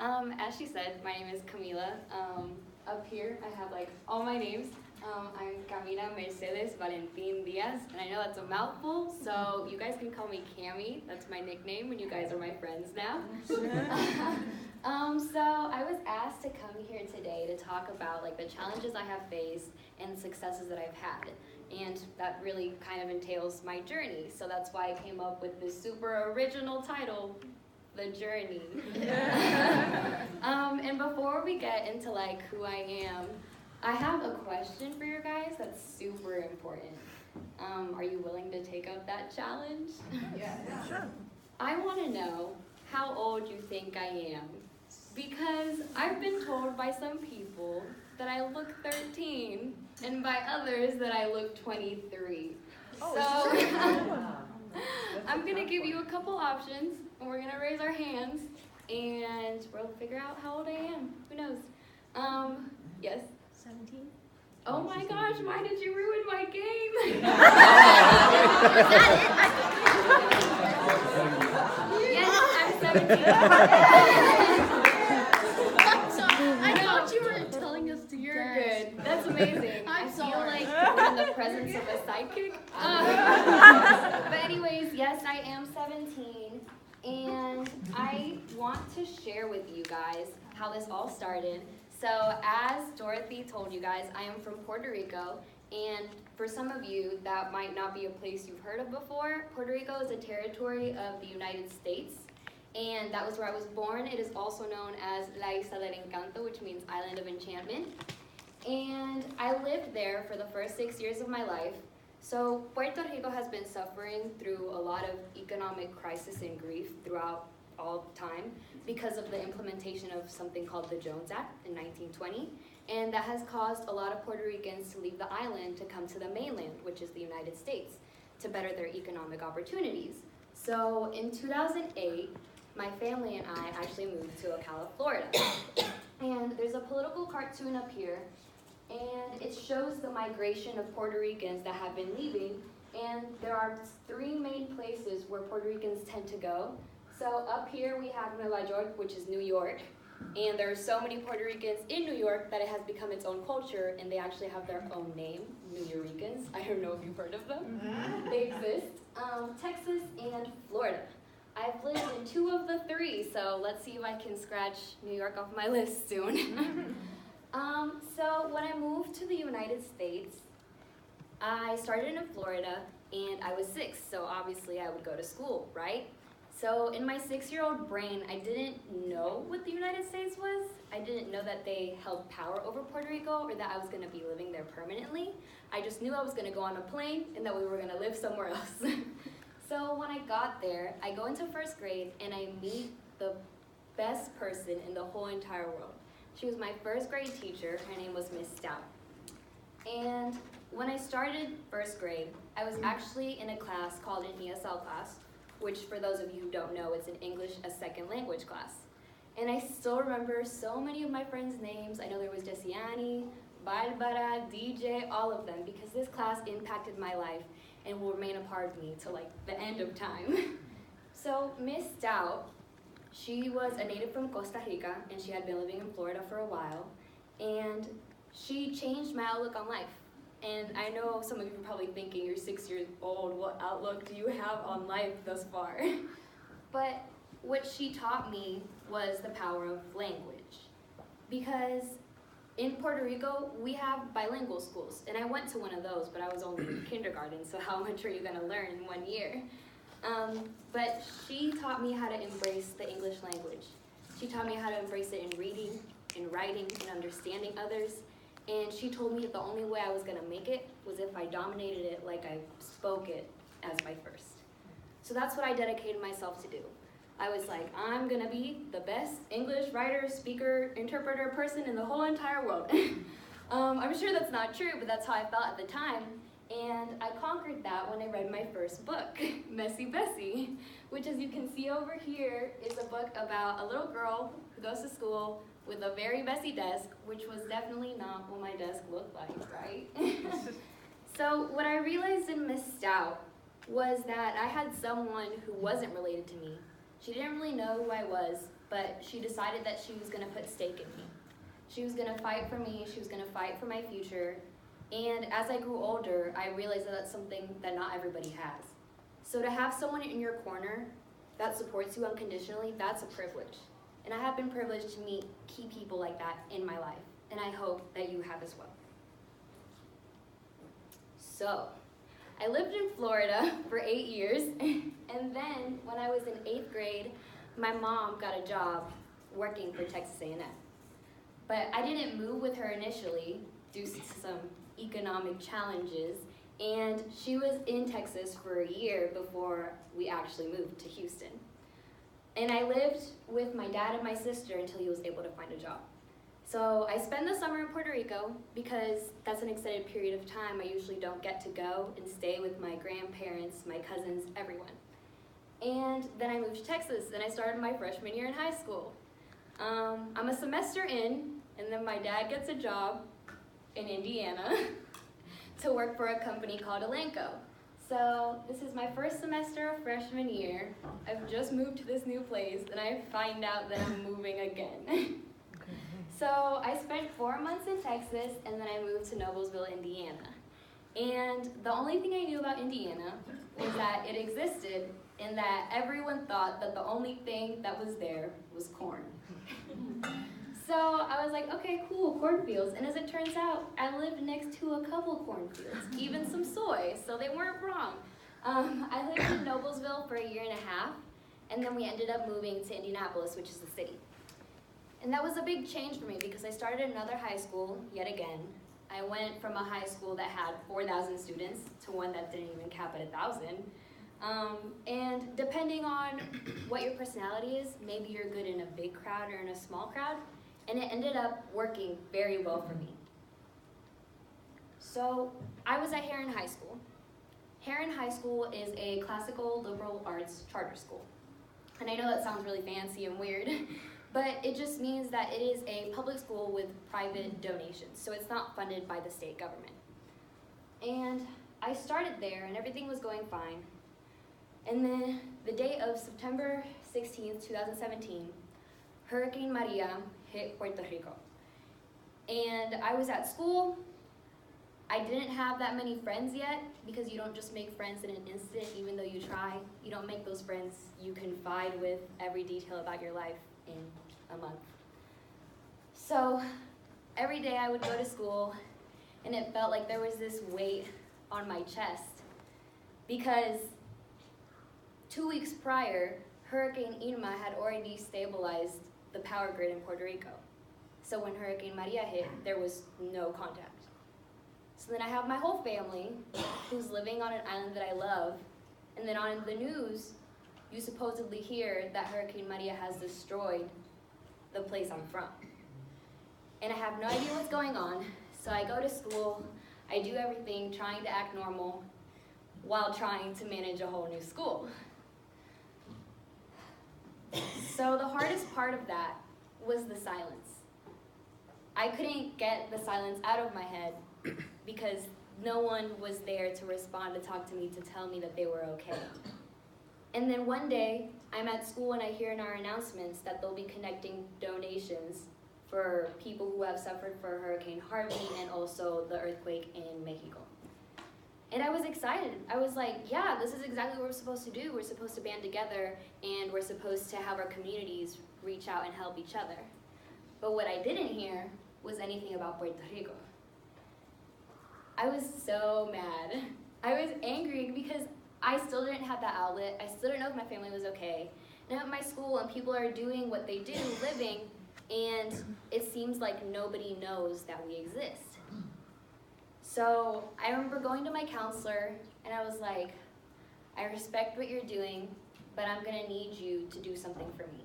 As she said, my name is Kamilah. Up here, I have like all my names. I'm Kamilah Mercedes Valentin Diaz, and I know that's a mouthful, so you guys can call me Cami. That's my nickname, and you guys are my friends now. So I was asked to come here today to talk about like the challenges I have faced and successes that I've had, and that really kind of entails my journey. So that's why I came up with this super original title, The Journey. And before we get into like who I am, I have a question for you guys that's super important. Are you willing to take up that challenge? Yeah, sure. I want to know how old you think I am, because I've been told by some people that I look 13 and by others that I look 23. I'm going to give you a couple options, and we're going to raise our hands, and we'll figure out how old I am. Who knows? Yes? 17. Oh my gosh, why did you ruin my game? Yes, I'm 17. I thought you were telling us to You're guess. good. That's amazing. I'm I feel sorry. like we're in the presence of a sidekick. But anyways, yes, I am 17, and I want to share with you guys how this all started. So as Dorothy told you guys, I am from Puerto Rico, and for some of you, that might not be a place you've heard of before. Puerto Rico is a territory of the United States, and that was where I was born. It is also known as La Isla del Encanto, which means Island of Enchantment. And I lived there for the first 6 years of my life. So Puerto Rico has been suffering through a lot of economic crisis and grief throughout all time because of the implementation of something called the Jones Act in 1920. And that has caused a lot of Puerto Ricans to leave the island to come to the mainland, which is the United States, to better their economic opportunities. So in 2008, my family and I actually moved to Ocala, Florida. And there's a political cartoon up here, and it shows the migration of Puerto Ricans that have been leaving, and there are 3 main places where Puerto Ricans tend to go. So up here we have Nueva York, which is New York, and there are so many Puerto Ricans in New York that it has become its own culture, and they actually have their own name, New Yorkers. I don't know if you've heard of them. They exist. Texas and Florida. I've lived in 2 of the 3, so let's see if I can scratch New York off my list soon. So when I moved to the United States, I started in Florida, and I was 6, so obviously I would go to school, right? So in my 6-year-old brain, I didn't know what the United States was. I didn't know that they held power over Puerto Rico or that I was going to be living there permanently. I just knew I was going to go on a plane and that we were going to live somewhere else. So when I got there, I go into 1st grade and I meet the best person in the whole entire world. She was my 1st grade teacher. Her name was Miss Stout. And when I started 1st grade, I was actually in a class called an ESL class, which for those of you who don't know, it's an English as second language class. And I still remember so many of my friends' names. I know there was Jessiani, Barbara, DJ, all of them, because this class impacted my life and will remain a part of me till like the end of time. So Miss Stout, she was a native from Costa Rica, and she had been living in Florida for a while, and she changed my outlook on life. And I know some of you are probably thinking, you're 6 years old, what outlook do you have on life thus far? But what she taught me was the power of language. Because in Puerto Rico, we have bilingual schools, and I went to one of those, but I was only in kindergarten, so how much are you gonna learn in 1 year? But she taught me how to embrace the English language. She taught me how to embrace it in reading, in writing, in understanding others. And she told me that the only way I was going to make it was if I dominated it like I spoke it as my first. So that's what I dedicated myself to do. I was like, I'm going to be the best English writer, speaker, interpreter person in the whole entire world. I'm sure that's not true, but that's how I felt at the time. And I conquered that when I read my first book, Messy Bessie, which, as you can see over here, is a book about a little girl who goes to school with a very messy desk, which was definitely not what my desk looked like, right? So what I realized in Miss Stout was that I had someone who wasn't related to me. She didn't really know who I was, but she decided that she was going to put stake in me. She was going to fight for me, she was going to fight for my future, and as I grew older, I realized that that's something that not everybody has. So to have someone in your corner that supports you unconditionally, that's a privilege. And I have been privileged to meet key people like that in my life, and I hope that you have as well. So, I lived in Florida for 8 years, and then when I was in 8th grade, my mom got a job working for Texas A&M. But I didn't move with her initially due to some economic challenges, and she was in Texas for a year before we actually moved to Houston. And I lived with my dad and my sister until he was able to find a job. So I spend the summer in Puerto Rico because that's an extended period of time. I usually don't get to go and stay with my grandparents, my cousins, everyone. And then I moved to Texas and I started my freshman year in high school. I'm a semester in, and then my dad gets a job in Indiana to work for a company called Elanco. So this is my first semester of freshman year. I've just moved to this new place and I find out that I'm moving again. So I spent 4 months in Texas and then I moved to Noblesville, Indiana. And the only thing I knew about Indiana was that it existed and that everyone thought that the only thing that was there was corn. So I was like, okay, cool, cornfields. And as it turns out, I lived next to a couple cornfields, even some soy, so they weren't wrong. I lived in Noblesville for 1.5 years, and then we ended up moving to Indianapolis, which is the city. And that was a big change for me because I started another high school yet again. I went from a high school that had 4,000 students to one that didn't even cap at 1,000. And depending on what your personality is, maybe you're good in a big crowd or in a small crowd, and it ended up working very well for me. So I was at Heron High School. Heron High School is a classical liberal arts charter school. And I know that sounds really fancy and weird, but it just means that it is a public school with private donations, so it's not funded by the state government. And I started there and everything was going fine. And then the day of September 16th, 2017, Hurricane Maria hit Puerto Rico. And I was at school. I didn't have that many friends yet because you don't just make friends in an instant, even though you try. You don't make those friends you confide with every detail about your life in a month. So every day I would go to school and it felt like there was this weight on my chest because 2 weeks prior, Hurricane Irma had already stabilized the power grid in Puerto Rico. So when Hurricane Maria hit, there was no contact. So then I have my whole family who's living on an island that I love, and then on the news, you supposedly hear that Hurricane Maria has destroyed the place I'm from. And I have no idea what's going on, so I go to school, I do everything trying to act normal while trying to manage a whole new school. So the hardest part of that was the silence. I couldn't get the silence out of my head because no one was there to respond, to talk to me, to tell me that they were okay. And then one day, I'm at school and I hear in our announcements that they'll be connecting donations for people who have suffered for Hurricane Harvey and also the earthquake in Mexico. And I was excited. I was like, yeah, this is exactly what we're supposed to do. We're supposed to band together and we're supposed to have our communities reach out and help each other. But what I didn't hear was anything about Puerto Rico. I was so mad. I was angry because I still didn't have that outlet. I still didn't know if my family was okay. And I'm at my school and people are doing what they do, living, and it seems like nobody knows that we exist. So I remember going to my counselor and I was like, I respect what you're doing, but I'm gonna need you to do something for me.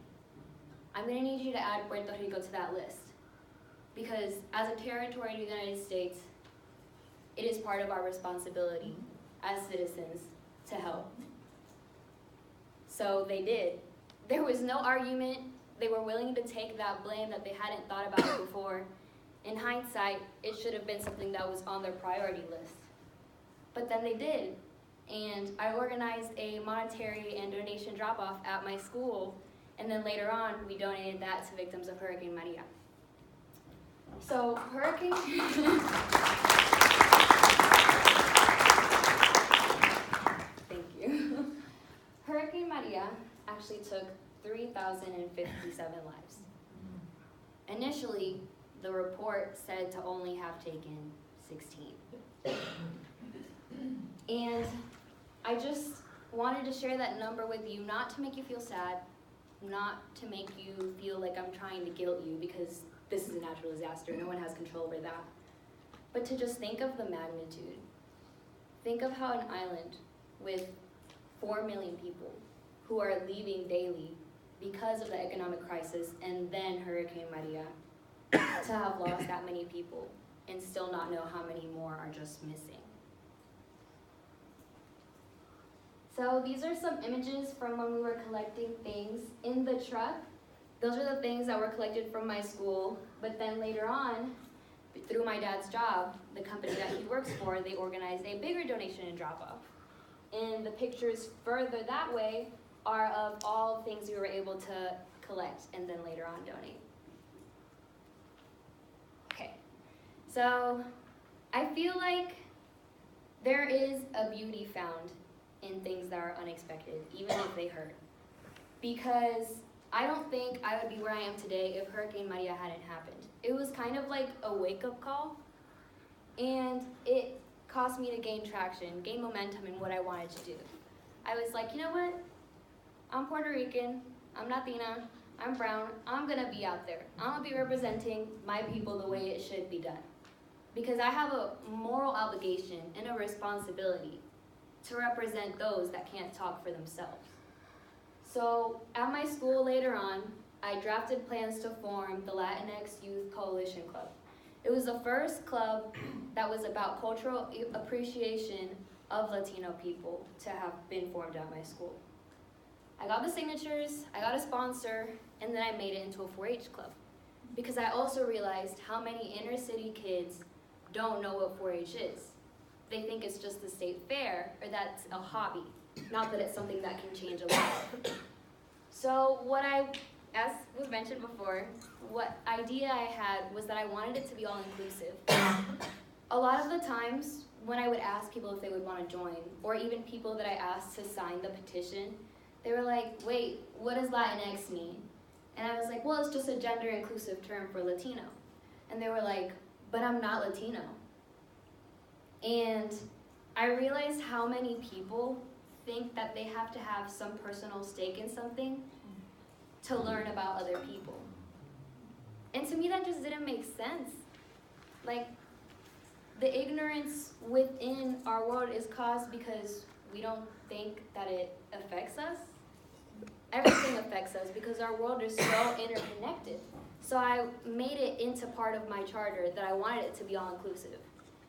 I'm gonna need you to add Puerto Rico to that list. Because as a territory of the United States, it is part of our responsibility as citizens to help. So they did. There was no argument. They were willing to take that blame that they hadn't thought about before. In hindsight, it should have been something that was on their priority list. But then they did. And I organized a monetary and donation drop-off at my school, And then later on, we donated that to victims of Hurricane Maria. So Hurricane... Thank you. Hurricane Maria actually took 3,057 lives. Initially, the report said to only have taken 16. And I just wanted to share that number with you, not to make you feel sad, not to make you feel like I'm trying to guilt you, because this is a natural disaster, no one has control over that. But to just think of the magnitude. Think of how an island with 4 million people who are leaving daily because of the economic crisis and then Hurricane Maria, to have lost that many people and still not know how many more are just missing. So these are some images from when we were collecting things in the truck. Those are the things that were collected from my school, but then later on, through my dad's job, the company that he works for, they organized a bigger donation and drop-off. And the pictures further that way are of all things we were able to collect and then later on donate. Okay, so I feel like there is a beauty found in things that are unexpected, even if they hurt. Because I don't think I would be where I am today if Hurricane Maria hadn't happened. It was kind of like a wake-up call, and it caused me to gain traction, gain momentum in what I wanted to do. I was like, you know what? I'm Puerto Rican, I'm Latina, I'm brown, I'm gonna be out there. I'm gonna be representing my people the way it should be done. Because I have a moral obligation and a responsibility to represent those that can't talk for themselves. So at my school later on, I drafted plans to form the Latinx Youth Coalition Club. It was the first club that was about cultural appreciation of Latino people to have been formed at my school. I got the signatures, I got a sponsor, and then I made it into a 4-H club. Because I also realized how many inner city kids don't know what 4-H is. They think it's just the state fair, or that's a hobby, not that it's something that can change a life. So as was mentioned before, what idea I had was that I wanted it to be all-inclusive. A lot of the times, when I would ask people if they would want to join, or even people that I asked to sign the petition, they were like, wait, what does Latinx mean? And I was like, well, it's just a gender-inclusive term for Latino. And they were like, but I'm not Latino. And I realized how many people think that they have to have some personal stake in something to learn about other people. And to me, that just didn't make sense. Like, the ignorance within our world is caused because we don't think that it affects us. Everything affects us because our world is so interconnected. So I made it into part of my charter that I wanted it to be all-inclusive.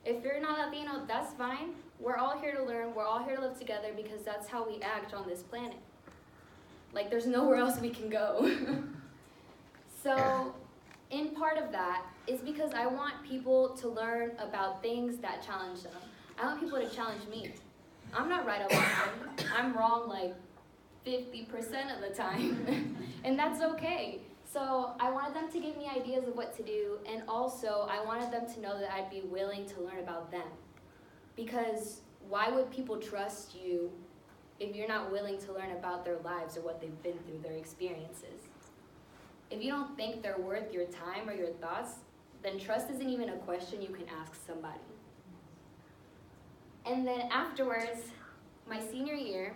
If you're not Latino, that's fine. We're all here to learn. We're all here to live together because that's how we act on this planet. Like, there's nowhere else we can go. So, in part of that is because I want people to learn about things that challenge them. I want people to challenge me. I'm not right all the time. I'm wrong like 50% of the time. And that's okay. So I wanted them to give me ideas of what to do, and also I wanted them to know that I'd be willing to learn about them. Because why would people trust you if you're not willing to learn about their lives or what they've been through, their experiences? If you don't think they're worth your time or your thoughts, then trust isn't even a question you can ask somebody. And then afterwards, my senior year,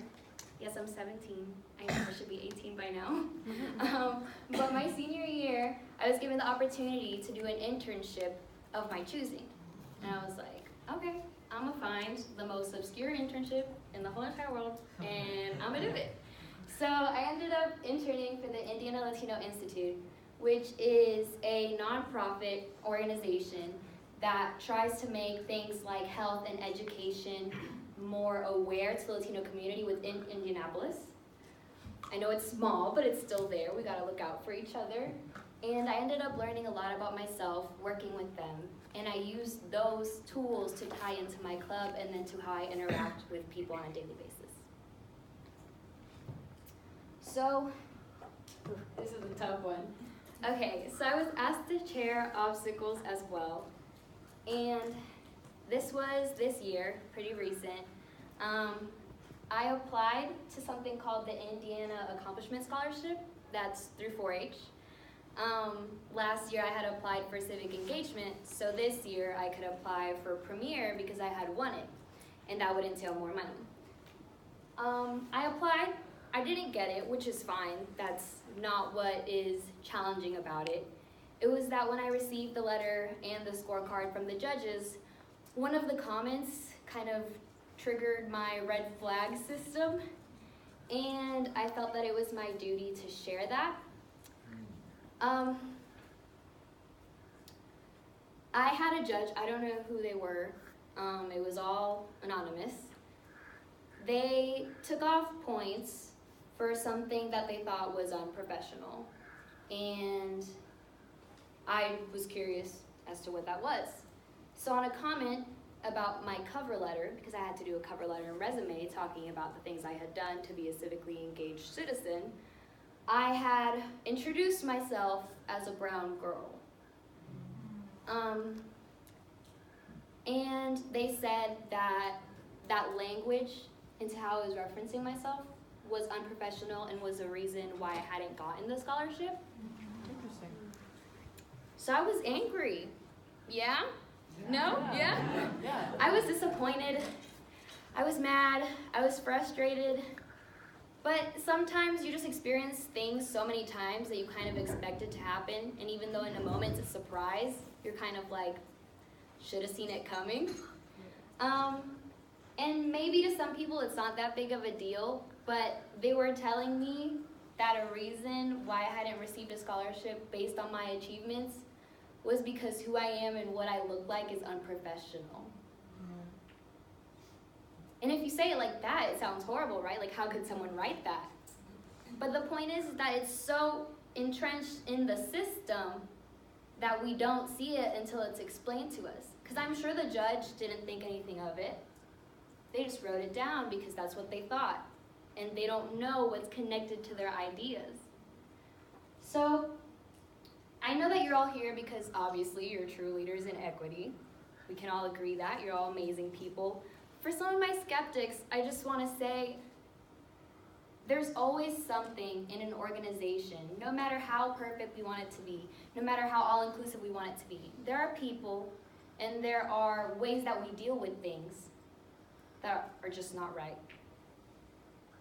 yes, I'm 17. I know I should be 18 by now. But my senior year, I was given the opportunity to do an internship of my choosing. And I was like, okay, I'm gonna find the most obscure internship in the whole entire world, and I'm gonna do it. So I ended up interning for the Indiana Latino Institute, which is a nonprofit organization that tries to make things like health and education more aware to the Latino community within Indianapolis. I know it's small, but it's still there. We gotta look out for each other. And I ended up learning a lot about myself working with them. And I used those tools to tie into my club and then to how I interact with people on a daily basis. So This is a tough one. Okay, so I was asked to chair obstacles as well. And this was this year, pretty recent. I applied to something called the Indiana Accomplishment Scholarship. That's through 4-H. Last year I had applied for civic engagement, so this year I could apply for Premier because I had won it, and that would entail more money. I applied, I didn't get it, which is fine. That's not what is challenging about it. It was that when I received the letter and the scorecard from the judges, one of the comments kind of triggered my red flag system, and I felt that it was my duty to share that. I had a judge, I don't know who they were, it was all anonymous. They took off points for something that they thought was unprofessional, and I was curious as to what that was. So on a comment about my cover letter, because I had to do a cover letter and resume talking about the things I had done to be a civically engaged citizen, I had introduced myself as a brown girl. And they said that that language into how I was referencing myself was unprofessional and was a reason why I hadn't gotten the scholarship. Interesting. So I was angry. Yeah? No? Yeah? Yeah. I was disappointed. I was mad. I was frustrated. But sometimes you just experience things so many times that you kind of expect it to happen, and even though in a moment it's a surprise, you're kind of like, should have seen it coming. And maybe to some people it's not that big of a deal, but they were telling me that a reason why I hadn't received a scholarship based on my achievements was because who I am and what I look like is unprofessional. And if you say it like that, it sounds horrible, right? Like, how could someone write that? But the point is that it's so entrenched in the system that we don't see it until it's explained to us. Because I'm sure the judge didn't think anything of it. They just wrote it down because that's what they thought. And they don't know what's connected to their ideas. So, I know that you're all here because obviously you're true leaders in equity. We can all agree that. You're all amazing people. For some of my skeptics, I just want to say there's always something in an organization, no matter how perfect we want it to be, no matter how all-inclusive we want it to be. There are people and there are ways that we deal with things that are just not right.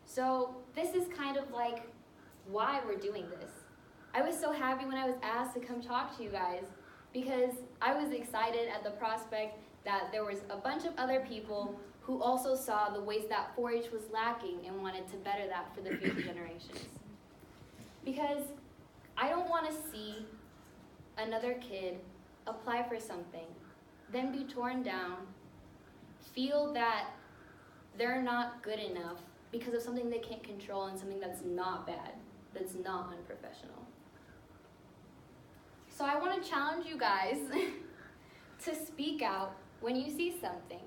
So this is kind of like why we're doing this. I was so happy when I was asked to come talk to you guys because I was excited at the prospect that there was a bunch of other people who also saw the ways that 4-H was lacking and wanted to better that for the future generations. Because I don't want to see another kid apply for something, then be torn down, feel that they're not good enough because of something they can't control and something that's not bad, that's not unprofessional. So I want to challenge you guys to speak out when you see something,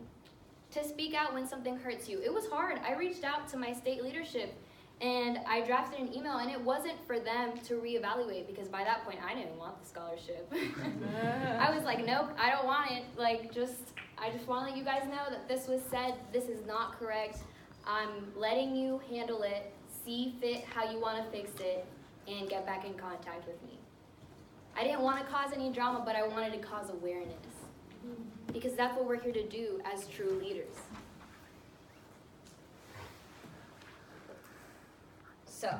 to speak out when something hurts you. It was hard. I reached out to my state leadership and I drafted an email, and it wasn't for them to reevaluate because by that point I didn't want the scholarship. I was like, nope, I don't want it. I just want to let you guys know that this was said, this is not correct. I'm letting you handle it, see fit how you want to fix it, and get back in contact with me. I didn't want to cause any drama, but I wanted to cause awareness. Because that's what we're here to do as true leaders. So,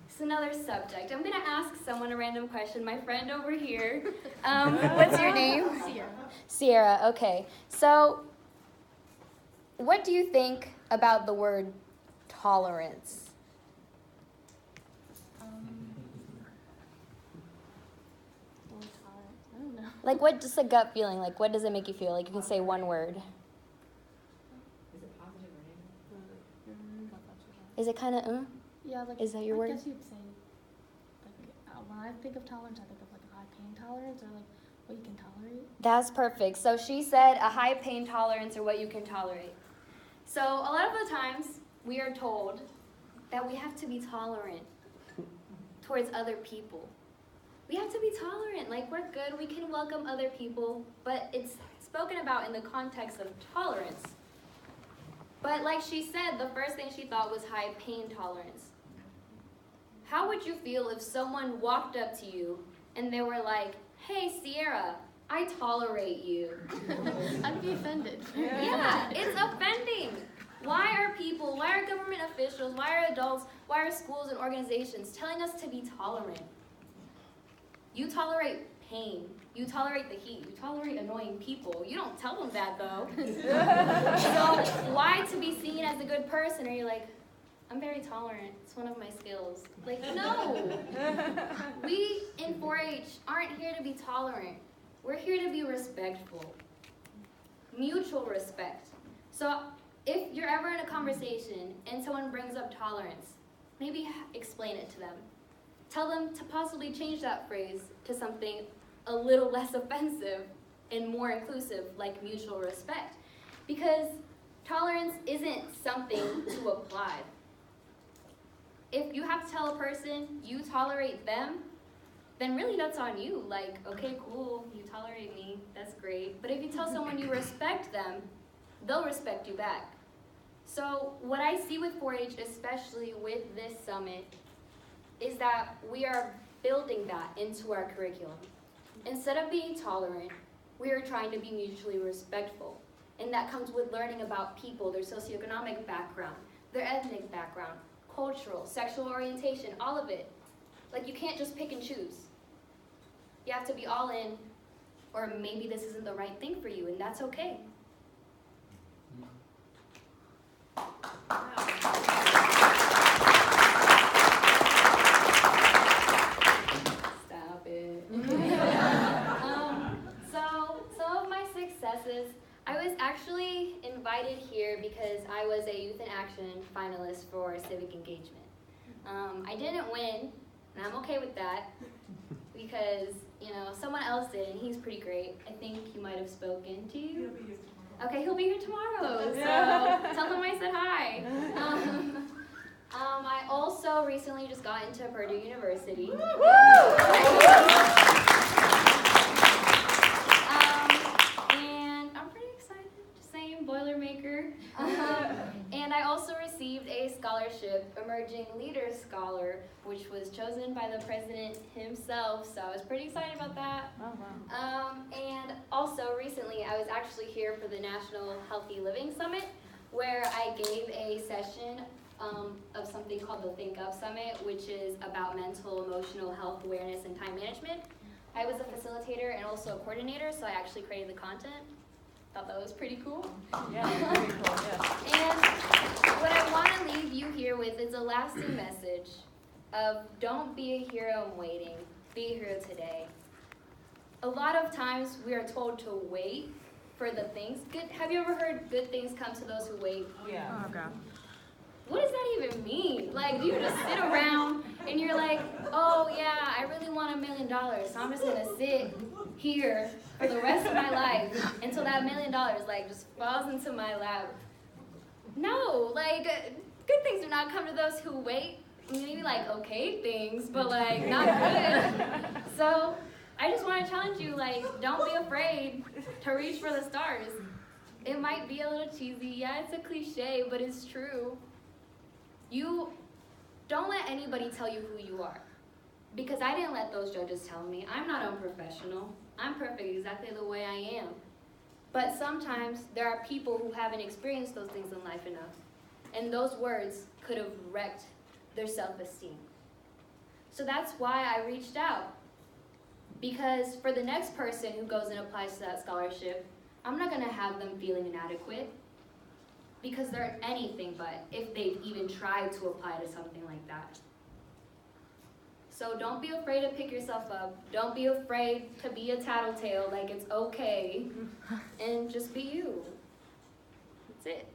it's another subject. I'm going to ask someone a random question. My friend over here. What's your name? Sierra. Sierra, okay. So, what do you think about the word tolerance? I don't know. Like, what, just a gut feeling, like, what does it make you feel? Like, you can say one word. Is it positive or negative? Is it kind of, Yeah, like, Is that your word? I guess you'd say, when I think of tolerance, I think of, a high pain tolerance, or, what you can tolerate. That's perfect. So she said a high pain tolerance or what you can tolerate. So a lot of the times we are told that we have to be tolerant. towards other people. We have to be tolerant. Like, we're good, we can welcome other people, but it's spoken about in the context of tolerance. But like she said, the first thing she thought was high pain tolerance. How would you feel if someone walked up to you and they were like, "Hey, Sierra, I tolerate you"? I'd be offended. Yeah, it's offending. Why are government officials, why are adults, why are schools and organizations telling us to be tolerant? You tolerate pain. You tolerate the heat. You tolerate annoying people. You don't tell them that, though. So why to be seen as a good person are you like, "I'm very tolerant. It's one of my skills"? Like, no. We in 4-H aren't here to be tolerant. We're here to be respectful. Mutual respect. So if you're ever in a conversation and someone brings up tolerance, maybe explain it to them. Tell them to possibly change that phrase to something a little less offensive and more inclusive, like mutual respect. Because tolerance isn't something to apply. If you have to tell a person you tolerate them, then really that's on you. Like, okay, cool, you tolerate me, that's great. But if you tell someone you respect them, they'll respect you back. So what I see with 4-H, especially with this summit, is that we are building that into our curriculum. Instead of being tolerant, we are trying to be mutually respectful. And that comes with learning about people, their socioeconomic background, their ethnic background, cultural, sexual orientation, all of it. Like, you can't just pick and choose. You have to be all in, or maybe this isn't the right thing for you, and that's okay. Stop it. So some of my successes, I was actually invited here because I was a Youth in Action finalist for civic engagement. I didn't win, and I'm okay with that because, someone else did, and he's pretty great. I think he might have spoken to you. Okay, he'll be here tomorrow, so tell him I said hi. I also recently just got into Purdue University. And I'm pretty excited, just saying, Boilermaker. And I also received a scholarship, Emerging Leader Scholar, which was chosen by the president himself, so I was pretty excited about that. Oh, wow. And also recently, I was actually here for the National Healthy Living Summit, where I gave a session of something called the Think Up Summit, which is about mental, emotional health awareness and time management. I was a facilitator and also a coordinator, so I actually created the content. Thought that was pretty cool. Yeah, very cool, yeah. And what I want to leave you here with is a lasting message of don't be a hero in waiting, be a hero today. A lot of times we are told to wait for the things. Have you ever heard good things come to those who wait? Yeah. Oh, God. What does that even mean? Like, you just sit around and you're like, "Oh yeah, I really want $1 million, so I'm just gonna sit here for the rest of my life until that $1 million just falls into my lap." No, good things do not come to those who wait. Maybe okay things, but not good. So I just want to challenge you, don't be afraid to reach for the stars. It might be a little cheesy, yeah, it's a cliche, but it's true. You don't let anybody tell you who you are, because I didn't let those judges tell me. I'm not unprofessional. I'm perfect exactly the way I am. But sometimes there are people who haven't experienced those things in life enough, and those words could have wrecked their self-esteem. So that's why I reached out, because for the next person who goes and applies to that scholarship, I'm not going to have them feeling inadequate, because they're anything but if they've even tried to apply to something like that. So don't be afraid to pick yourself up. Don't be afraid to be a tattletale, it's okay. And just be you. That's it.